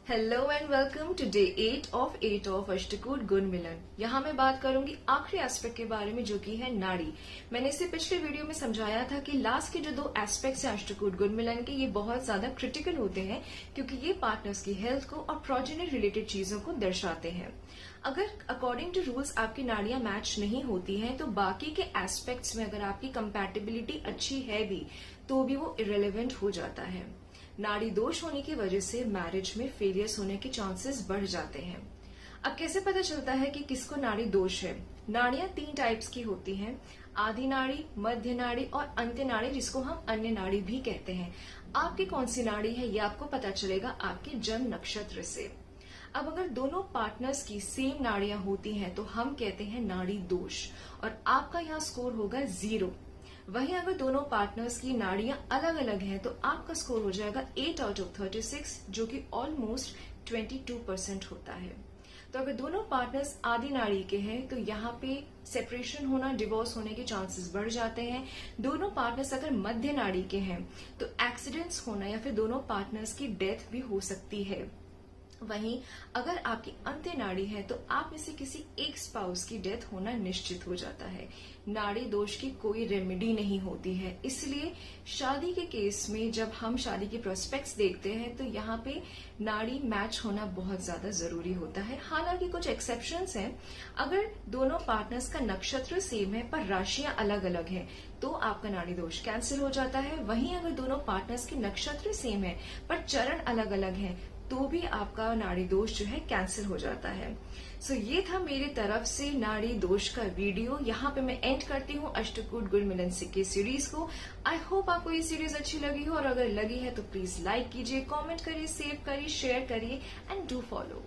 Hello and welcome to day 8 of अष्टकूट गुण मिलन। यहाँ मैं बात करूंगी आखिरी एस्पेक्ट के बारे में, जो कि है नाड़ी। मैंने इसे पिछले वीडियो में समझाया था कि लास्ट के जो दो एस्पेक्ट्स हैं अष्टकूट गुण मिलन के, ये बहुत ज्यादा क्रिटिकल होते हैं क्योंकि ये पार्टनर्स की हेल्थ को और प्रोजेनी रिलेटेड चीजों को दर्शाते हैं। अगर अकॉर्डिंग टू रूल्स आपकी नाड़ियां मैच नहीं होती हैं, तो बाकी के एस्पेक्ट्स में अगर आपकी कंपैटिबिलिटी अच्छी है भी तो भी वो इरेलीवेंट हो जाता है। नाड़ी दोष होने की वजह से मैरिज में फेलियर्स होने के चांसेस बढ़ जाते हैं। अब कैसे पता चलता है कि किसको नाड़ी दोष है? नाड़ियां 3 टाइप्स की होती हैं, आदि नाड़ी, मध्य नाड़ी और अंत्य नाड़ी, जिसको हम अन्य नाड़ी भी कहते हैं। आपकी कौन सी नाड़ी है ये आपको पता चलेगा आपके जन्म नक्षत्र से। अब अगर दोनों पार्टनर्स की सेम नाड़ियां होती हैं तो हम कहते हैं नाड़ी दोष, और आपका यहाँ स्कोर होगा 0। वहीं अगर दोनों पार्टनर्स की नाड़ियां अलग अलग हैं तो आपका स्कोर हो जाएगा 8 आउट ऑफ 36, जो कि ऑलमोस्ट 22% होता है। तो अगर दोनों पार्टनर्स आदि नाड़ी के हैं तो यहाँ पे सेपरेशन होना, डिवोर्स होने के चांसेस बढ़ जाते हैं। दोनों पार्टनर्स अगर मध्य नाड़ी के हैं तो एक्सीडेंट्स होना या फिर दोनों पार्टनर्स की डेथ भी हो सकती है। वहीं अगर आपकी अंत्य नाड़ी है तो आप में से किसी एक स्पाउस की डेथ होना निश्चित हो जाता है। नाड़ी दोष की कोई रेमेडी नहीं होती है, इसलिए शादी के केस में जब हम शादी के प्रोस्पेक्ट्स देखते हैं तो यहाँ पे नाड़ी मैच होना बहुत ज्यादा जरूरी होता है। हालांकि कुछ एक्सेप्शंस हैं। अगर दोनों पार्टनर्स का नक्षत्र सेम है पर राशियां अलग अलग हैं तो आपका नाड़ी दोष कैंसिल हो जाता है। वहीं अगर दोनों पार्टनर्स के नक्षत्र सेम है पर चरण अलग अलग है तो भी आपका नाड़ी दोष जो है कैंसिल हो जाता है। सो ये था मेरी तरफ से नाड़ी दोष का वीडियो। यहाँ पे मैं एंड करती हूँ अष्टकूट गुण मिलन के सीरीज को। आई होप आपको ये सीरीज अच्छी लगी हो, और अगर लगी है तो प्लीज लाइक कीजिए, कमेंट करिए, सेव करिए, शेयर करिए एंड डू फॉलो।